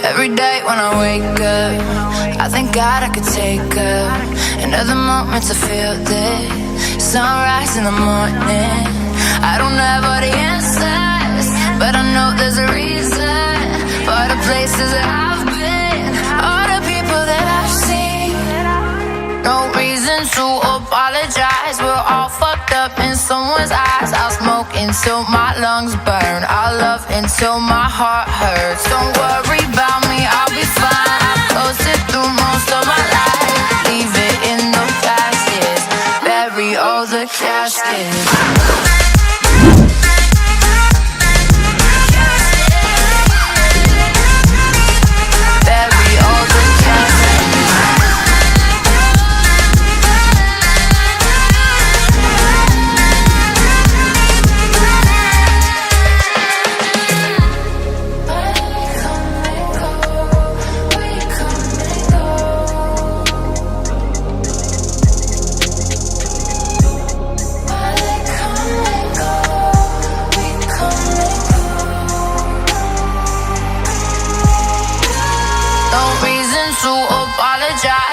Every day when I wake up, I thank God I could take up another moment to feel this sunrise in the morning. I don't have all the answers, but I know there's a reason for the places that I've been, all the people that I've seen. No reason to apologize, we're all fucked up in someone's eyes. I'll smoke until my lungs burn, I'll love until my heart hurts. Don't worry about me, I'll be fine. I've coasted through most of my life. Leave it in the past, yes. Bury all the caskets.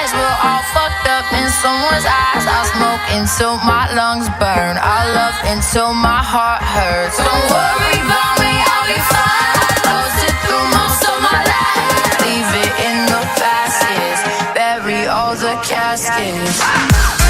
We're all fucked up in someone's eyes. I'll smoke until my lungs burn, I'll love until my heart hurts. Don't worry about me, I'll be fine. I coasted through most of my life. Leave it in the past, yes. Bury all the caskets.